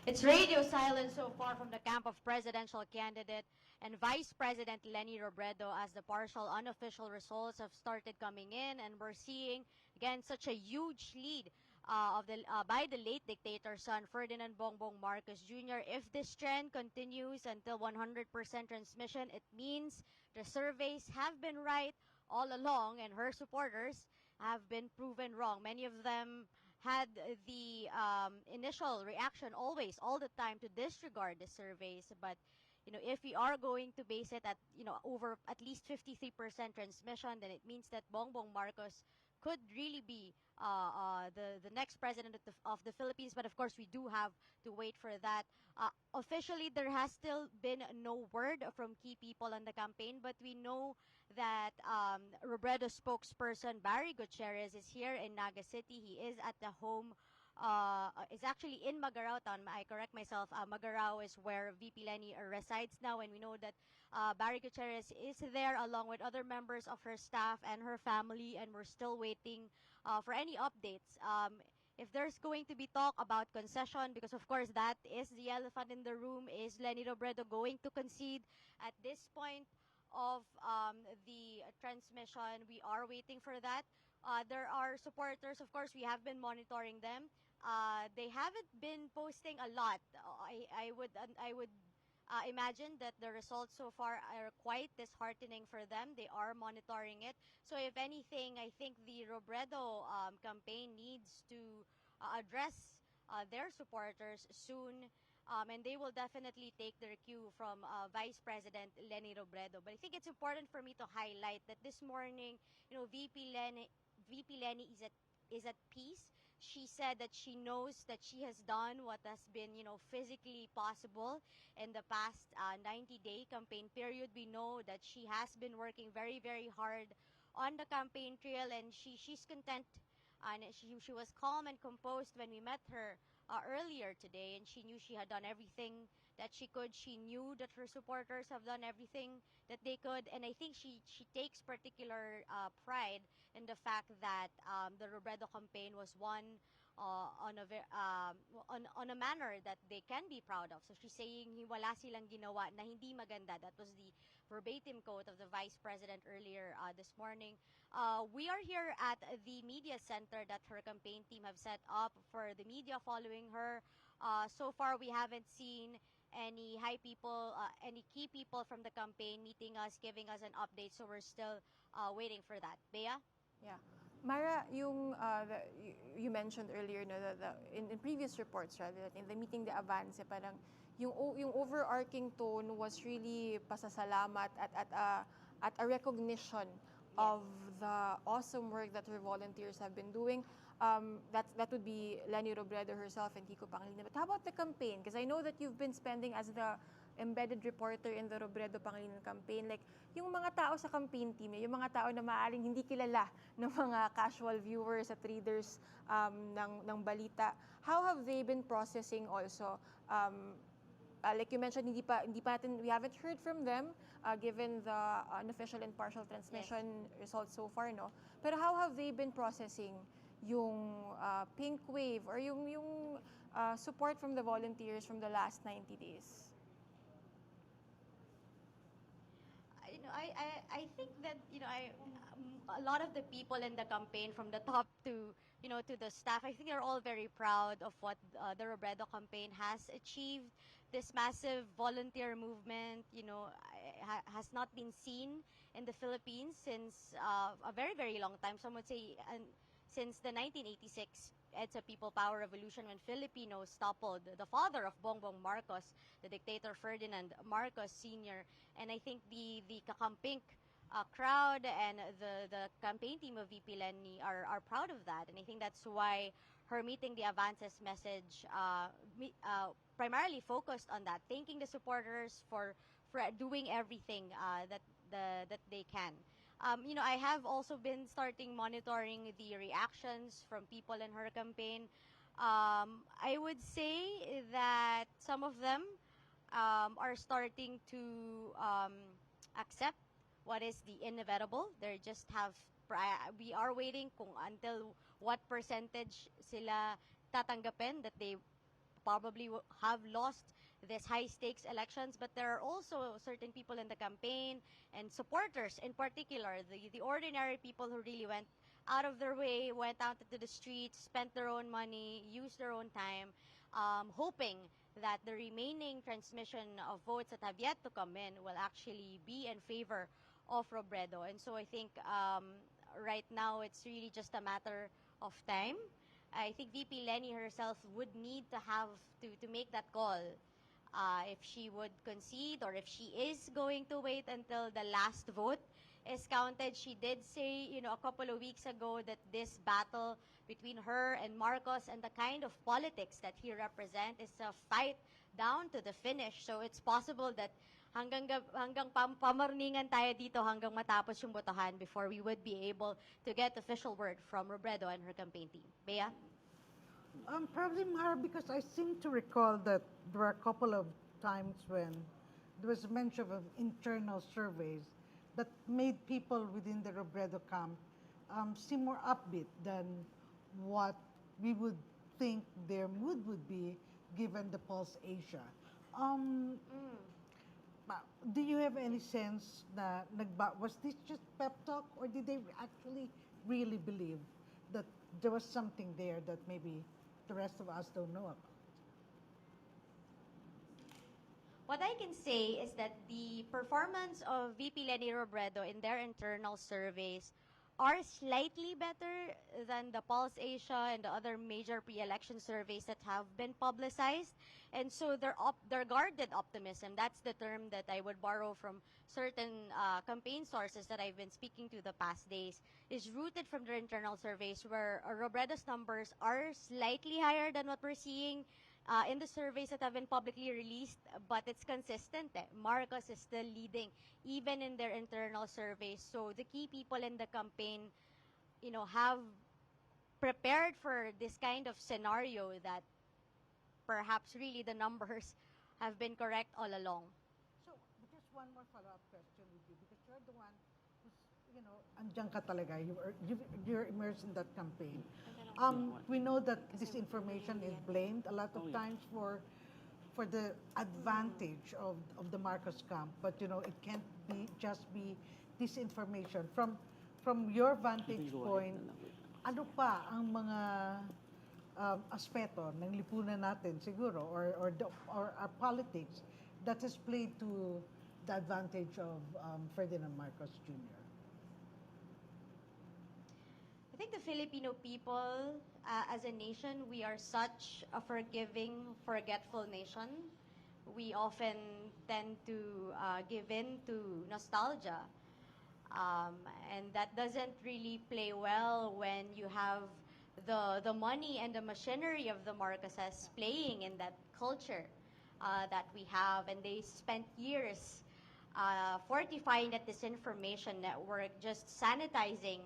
It's radio silence so far from the camp of presidential candidate and Vice President Leni Robredo as the partial unofficial results have started coming in, and we're seeing again such a huge lead by the late dictator's son Ferdinand Bongbong Marcos Jr. If this trend continues until 100% transmission, it means the surveys have been right all along, and her supporters have been proven wrong. Many of them had the initial reaction always, all the time, to disregard the surveys. But if we are going to base it at over at least 53% transmission, then it means that Bongbong Marcos could really be the next president of the Philippines. But of course, we do have to wait for that. Officially, there has still been no word from key people on the campaign, but we know that Robredo spokesperson Barry Gutierrez is here in Naga City. He is at the home. Is actually in Magarao town. I correct myself. Magarao is where VP Leni resides now, and we know that Barry Gutierrez is there along with other members of her staff and her family, and we're still waiting for any updates. If there's going to be talk about concession, because of course that is the elephant in the room, is Leni Robredo going to concede at this point of the transmission? We are waiting for that. There are supporters, of course, we have been monitoring them. They haven't been posting a lot. I would imagine that the results so far are quite disheartening for them. They are monitoring it. So if anything, I think the Robredo campaign needs to address their supporters soon. And they will definitely take their cue from Vice President Leni Robredo. But I think it's important for me to highlight that this morning, VP Leni is at peace. She said that she knows that she has done what has been, physically possible in the past 90-day campaign period. We know that she has been working very, very hard on the campaign trail, and she's content. And she was calm and composed when we met her earlier today, and she knew she had done everything that she could. She knew that her supporters have done everything that they could, and I think she takes particular pride in the fact that the Robredo campaign was won on a manner that they can be proud of. So she's saying wala silang ginawa na hindi maganda. That was the verbatim quote of the Vice President earlier this morning. We are here at the media center that her campaign team have set up for the media following her. So far, we haven't seen any any key people from the campaign meeting us, giving us an update. So we're still waiting for that. Bea? Yeah. Mara, you mentioned earlier no, in previous reports, rather, that in the meeting the Avance, parang yung overarching tone was really pasasalamat at a recognition of the awesome work that her volunteers have been doing. That would be Leni Robredo herself and Kiko Pangilinan. But how about the campaign? Because I know that you've been spending as the embedded reporter in the Robredo Pangilinan campaign. Like, yung mga tao sa campaign team, yung mga tao na maaaring hindi kilala ng mga casual viewers at readers ng balita, how have they been processing also? Like you mentioned, we haven't heard from them given the unofficial and partial transmission results so far, no? Pero how have they been processing yung pink wave or yung support from the volunteers from the last 90 days? I think that a lot of the people in the campaign, from the top to to the staff, I think they're all very proud of what the Robredo campaign has achieved. This massive volunteer movement, has not been seen in the Philippines since a very, very long time. Some would say since the 1986 EDSA People Power Revolution, when Filipinos toppled the father of Bongbong Marcos, the dictator Ferdinand Marcos Sr. And I think the Kakampink crowd and the campaign team of VP Leni are proud of that. And I think that's why her meeting the Avances message primarily focused on that, thanking the supporters for doing everything that they can. I have also been starting monitoring the reactions from people in her campaign. I would say that some of them are starting to accept what is the inevitable. They just have, we are waiting kung until what percentage sila tatanggapin that they probably have lost these high-stakes elections, but there are also certain people in the campaign and supporters in particular, the ordinary people who really went out of their way, went out into the streets, spent their own money, used their own time, hoping that the remaining transmission of votes that have yet to come in will actually be in favor of Robredo. And so I think right now it's really just a matter of time. I think VP Lenny herself would need to have to make that call if she would concede or if she is going to wait until the last vote is counted. She did say, a couple of weeks ago that this battle between her and Marcos and the kind of politics that he represents is a fight down to the finish. So it's possible that hanggang pamarningan tayo dito hanggang matapos yung botohan before we would be able to get official word from Robredo and her campaign team. Bea? Probably, Mara, because I seem to recall that there were a couple of times when there was mention of internal surveys that made people within the Robredo camp seem more upbeat than what we would think their mood would be given the Pulse Asia. Do you have any sense that was this just pep talk, or did they actually really believe that there was something there that maybe the rest of us don't know about? What I can say is that the performance of VP Lenny Robredo in their internal surveys are slightly better than the Pulse Asia and the other major pre-election surveys that have been publicized. And so their guarded optimism, that's the term that I would borrow from certain campaign sources that I've been speaking to the past days, is rooted from their internal surveys where Robredo's numbers are slightly higher than what we're seeing in the surveys that have been publicly released, but it's consistent. Marcos is still leading, even in their internal surveys. So the key people in the campaign, have prepared for this kind of scenario that perhaps really the numbers have been correct all along. So, just one more follow-up question with you, because you're the one who's, andyan ka talaga. You're immersed in that campaign. We know that this information is blamed a lot of times for the advantage of the Marcos camp, but it can't just be disinformation. From your vantage point, ano pa ang mga aspeto ng lipunan natin siguro or our politics that has played to the advantage of Ferdinand Marcos Jr.? I think the Filipino people, as a nation, we are such a forgiving, forgetful nation. We often tend to give in to nostalgia. And that doesn't really play well when you have the money and the machinery of the Marcoses playing in that culture that we have. And they spent years fortifying that disinformation network, just sanitizing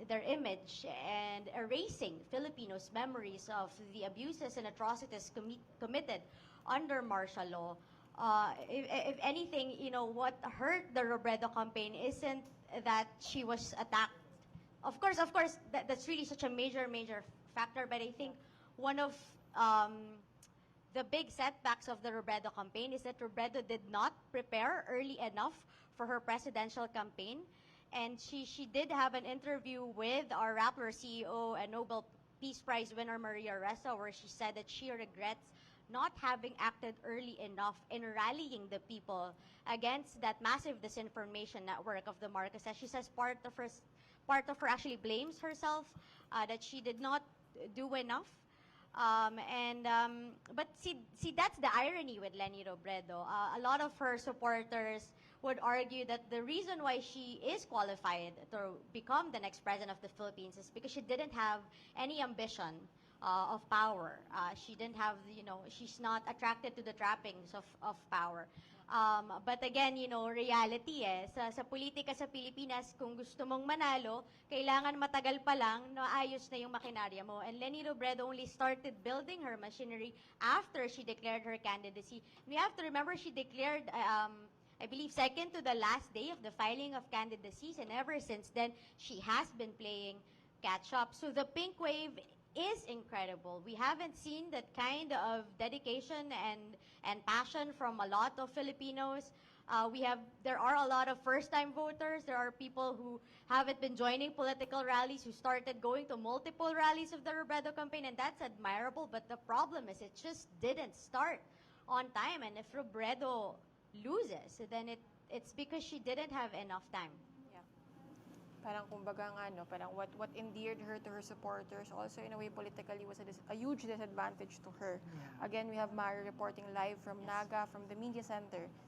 their image and erasing Filipinos' memories of the abuses and atrocities committed under martial law. If anything, what hurt the Robredo campaign isn't that she was attacked. Of course, that's really such a major factor. But I think one of the big setbacks of the Robredo campaign is that Robredo did not prepare early enough for her presidential campaign. And she did have an interview with our Rappler CEO and Nobel Peace Prize winner Maria Ressa, where she said that she regrets not having acted early enough in rallying the people against that massive disinformation network of the Marcoses. She says part of her actually blames herself that she did not do enough. But see, that's the irony with Lenny Robredo. A lot of her supporters would argue that the reason why she is qualified to become the next president of the Philippines is because she didn't have any ambition of power. She didn't have, she's not attracted to the trappings of power. But again, reality sa politika sa Pilipinas, kung gusto mong manalo, kailangan matagal pa lang na ayos na yung makinarya mo. And Lenny Robredo only started building her machinery after she declared her candidacy. We have to remember she declared, I believe, second to the last day of the filing of candidacies, and ever since then, she has been playing catch up. So the pink wave is incredible. We haven't seen that kind of dedication and passion from a lot of Filipinos. There are a lot of first-time voters. There are people who haven't been joining political rallies, who started going to multiple rallies of the Robredo campaign, and that's admirable. But the problem is it just didn't start on time. And if Robredo loses, then it's because she didn't have enough time. Yeah. Parang kumbaga nga, no, parang what endeared her to her supporters also in a way politically was a huge disadvantage to her. Yeah. Again, we have Mara reporting live from Naga, from the media center.